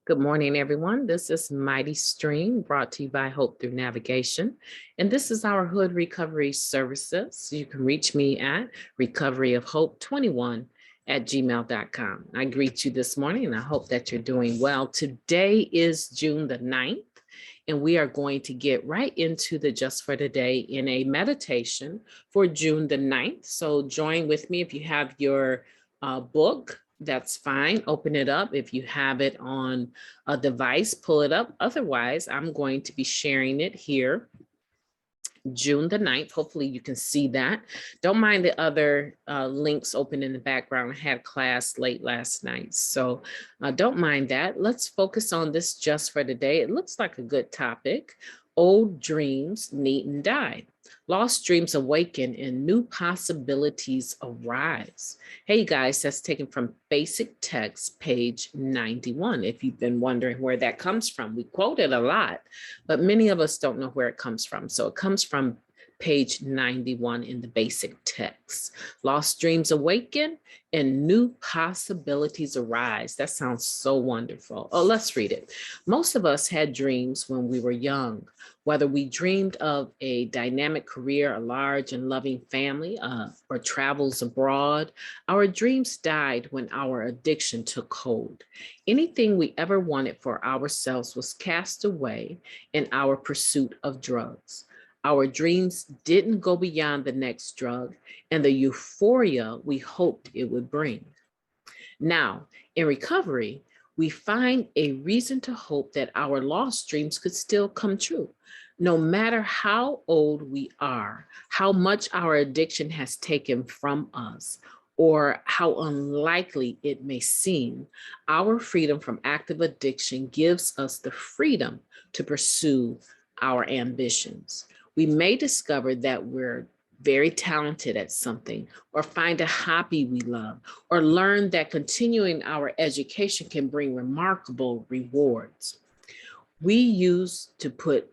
Good morning, everyone. This is MightyStream brought to you by Hope Through Navigation. And this is our Hood Recovery Services. You can reach me at recoveryofhope21@gmail.com. I greet you this morning and I hope that you're doing well. Today is June the 9th, and we are going to get right into the Just for Today in a meditation for June the 9th. So join with me if you have your book. That's fine. Open it up. If you have it on a device, pull it up. Otherwise, I'm going to be sharing it here, June the 9th. Hopefully you can see that. Don't mind the other links open in the background. I had class late last night, so don't mind that. Let's focus on this just for today. It looks like a good topic. Old dreams needn't die. Lost dreams awaken and new possibilities arise. Hey guys, that's taken from Basic Text, page 91. If you've been wondering where that comes from, we quote it a lot, but many of us don't know where it comes from. So it comes from page 91 in the Basic Text. Lost dreams awaken and new possibilities arise. That sounds so wonderful. Oh, let's read it. Most of us had dreams when we were young. Whether we dreamed of a dynamic career, a large and loving family, or travels abroad, our dreams died when our addiction took hold. Anything we ever wanted for ourselves was cast away in our pursuit of drugs. Our dreams didn't go beyond the next drug and the euphoria we hoped it would bring. Now, in recovery, we find a reason to hope that our lost dreams could still come true. No matter how old we are, how much our addiction has taken from us, or how unlikely it may seem, our freedom from active addiction gives us the freedom to pursue our ambitions. We may discover that we're very talented at something, or find a hobby we love, or learn that continuing our education can bring remarkable rewards. We used to put,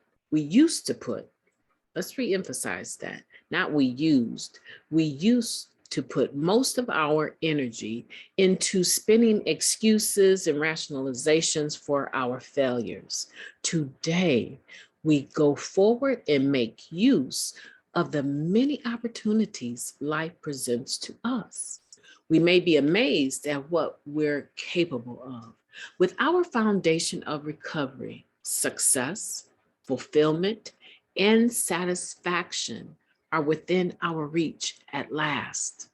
let's re-emphasize that, not we used to put most of our energy into spinning excuses and rationalizations for our failures. Today, we go forward and make use of the many opportunities life presents to us. We may be amazed at what we're capable of. With our foundation of recovery, success, fulfillment, and satisfaction are within our reach at last.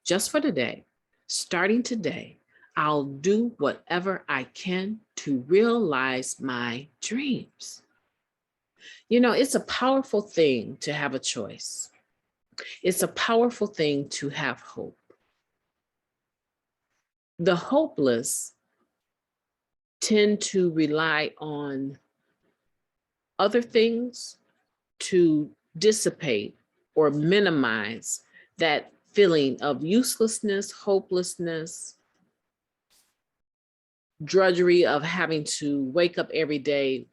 Just for today, starting today, I'll do whatever I can to realize my dreams. You know, it's a powerful thing to have a choice. It's a powerful thing to have hope. The hopeless tend to rely on other things to dissipate or minimize that feeling of uselessness, hopelessness, drudgery of having to wake up every day,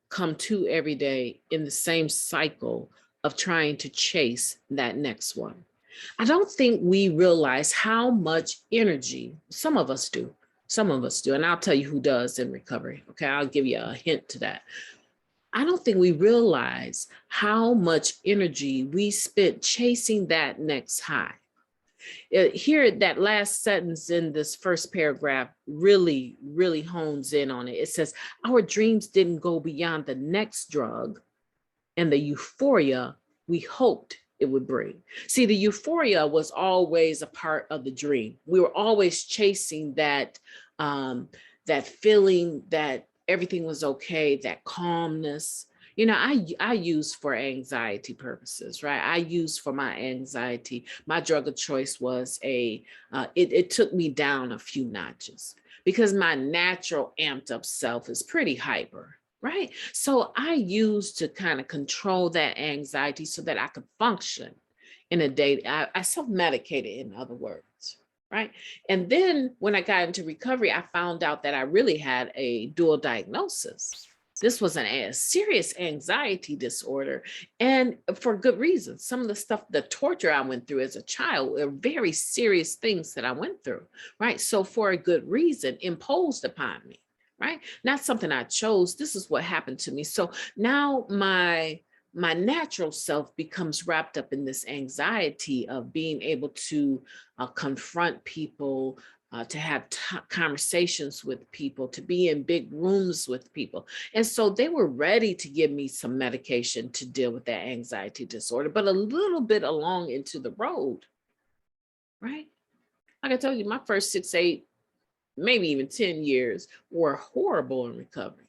come to every day in the same cycle of trying to chase that next one. I don't think we realize how much energy, some of us do, and I'll tell you who does in recovery, okay? I'll give you a hint to that. I don't think we realize how much energy we spent chasing that next high. Here, that last sentence in this first paragraph really, really hones in on it. It says, our dreams didn't go beyond the next drug and the euphoria we hoped it would bring. See, the euphoria was always a part of the dream. We were always chasing that, that feeling that everything was okay, that calmness. You know, I use for anxiety purposes, right? I use for my anxiety. My drug of choice was it took me down a few notches because my natural amped up self is pretty hyper, right? So I used to kind of control that anxiety so that I could function in a day. I self-medicated, in other words, right? And then when I got into recovery, I found out that I really had a dual diagnosis. This was a serious anxiety disorder, and for good reason. Some of the stuff, the torture I went through as a child, were very serious things that I went through, right? So for a good reason imposed upon me, right? Not something I chose. This is what happened to me. So now my natural self becomes wrapped up in this anxiety of being able to confront people, to have conversations with people, to be in big rooms with people. And so they were ready to give me some medication to deal with that anxiety disorder, but a little bit along into the road, right? Like I told you, my first 6, 8, maybe even 10 years were horrible in recovery.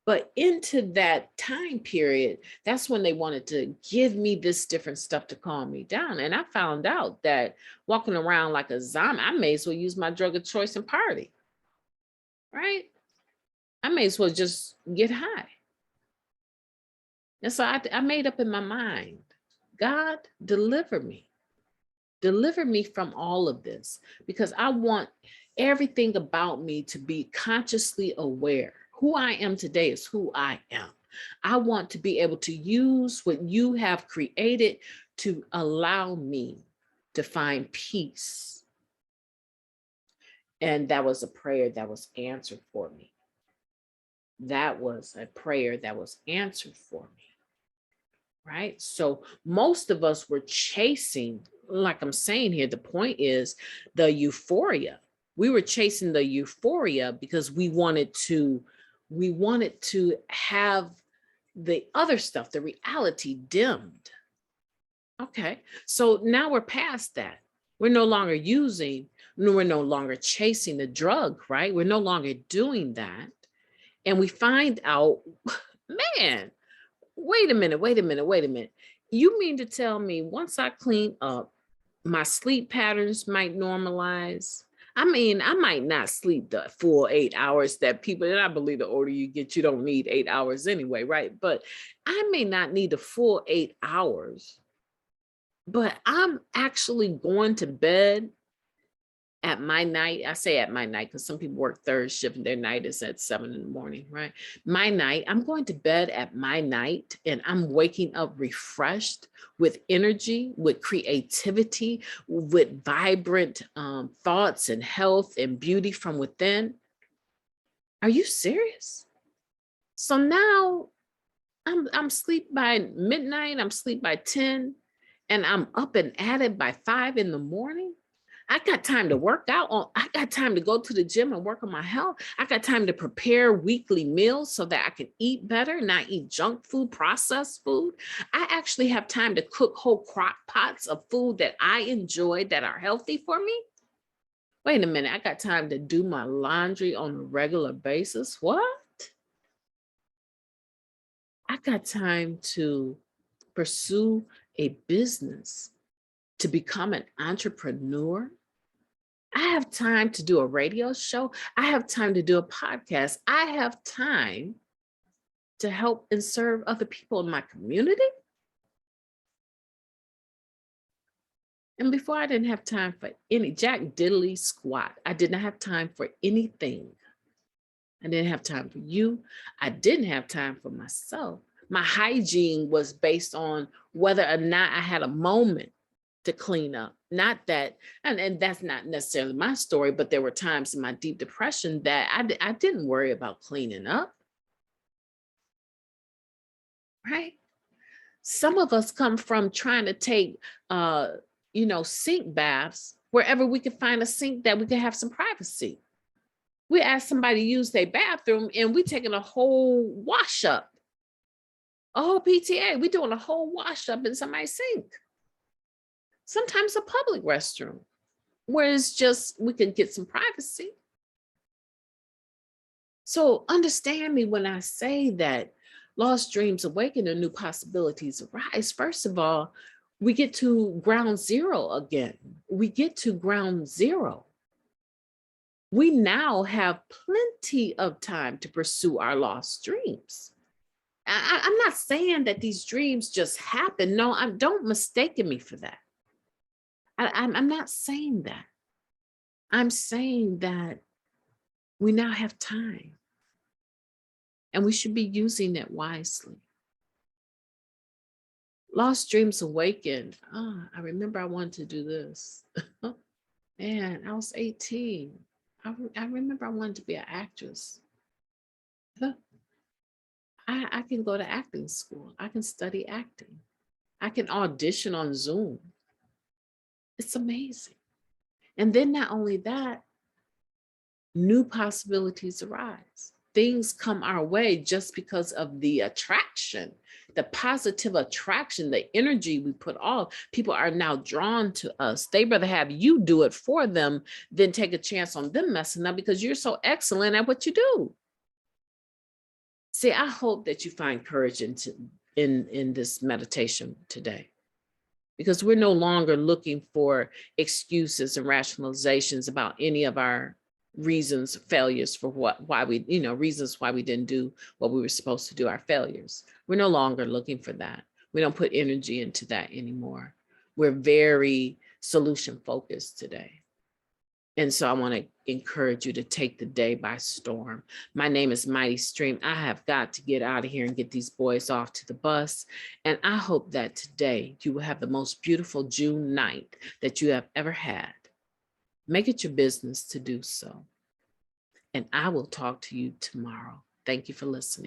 But into that time period, that's when they wanted to give me this different stuff to calm me down. And I found out that walking around like a zombie, I may as well use my drug of choice and party, right? I may as well just get high. And so I made up in my mind, God, deliver me. Deliver me from all of this, because I want everything about me to be consciously aware. Who I am today is who I am. I want to be able to use what you have created to allow me to find peace. And that was a prayer that was answered for me. That was a prayer that was answered for me. Right? So most of us were chasing, like I'm saying here, the point is the euphoria. We were chasing the euphoria because we wanted to have the other stuff, the reality dimmed. Okay. So now we're past that. We're no longer we're no longer chasing the drug, right? We're no longer doing that. And we find out, man, wait a minute. You mean to tell me once I clean up, my sleep patterns might normalize? I mean, I might not sleep the full 8 hours that people, and I believe the older you get, you don't need 8 hours anyway, right? But I may not need the full 8 hours, but I'm actually going to bed at my night. I say at my night because some people work third shift and their night is at 7 in the morning, right? My night, I'm going to bed at my night and I'm waking up refreshed with energy, with creativity, with vibrant thoughts and health and beauty from within. Are you serious? So now I'm sleep by midnight, I'm sleep by 10, and I'm up and at it by 5 in the morning. I got time to work out. I got time to go to the gym and work on my health. I got time to prepare weekly meals so that I can eat better, not eat junk food, processed food. I actually have time to cook whole crock pots of food that I enjoy that are healthy for me. Wait a minute, I got time to do my laundry on a regular basis. What? I got time to pursue a business, to become an entrepreneur. I have time to do a radio show. I have time to do a podcast. I have time to help and serve other people in my community. And before, I didn't have time for any jack diddly squat. I did not have time for anything. I didn't have time for you. I didn't have time for myself. My hygiene was based on whether or not I had a moment to clean up. Not that, and that's not necessarily my story, but there were times in my deep depression that I didn't worry about cleaning up, right? Some of us come from trying to take, sink baths wherever we could find a sink that we could have some privacy. We ask somebody to use their bathroom and we taking a whole wash up, a whole PTA. We doing a whole wash up in somebody's sink. Sometimes a public restroom, where it's just, we can get some privacy. So understand me when I say that lost dreams awaken and new possibilities arise. First of all, we get to ground zero again. We get to ground zero. We now have plenty of time to pursue our lost dreams. I'm not saying that these dreams just happen. No, don't mistake me for that. I'm not saying that. I'm saying that we now have time and we should be using it wisely. Lost dreams awakened. I remember I wanted to do this. Man, I was 18. I remember I wanted to be an actress. I can go to acting school. I can study acting. I can audition on Zoom. It's amazing. And then not only that, new possibilities arise. Things come our way just because of the attraction, the positive attraction, the energy we put off. People are now drawn to us. They rather have you do it for them than take a chance on them messing up because you're so excellent at what you do. See, I hope that you find courage in this meditation today, because we're no longer looking for excuses and rationalizations about any of our reasons, failures for why we, reasons why we didn't do what we were supposed to do, our failures. We're no longer looking for that. We don't put energy into that anymore. We're very solution focused today. And so I want to encourage you to take the day by storm. My name is MightyStream. I have got to get out of here and get these boys off to the bus. And I hope that today you will have the most beautiful June 9th that you have ever had. Make it your business to do so. And I will talk to you tomorrow. Thank you for listening.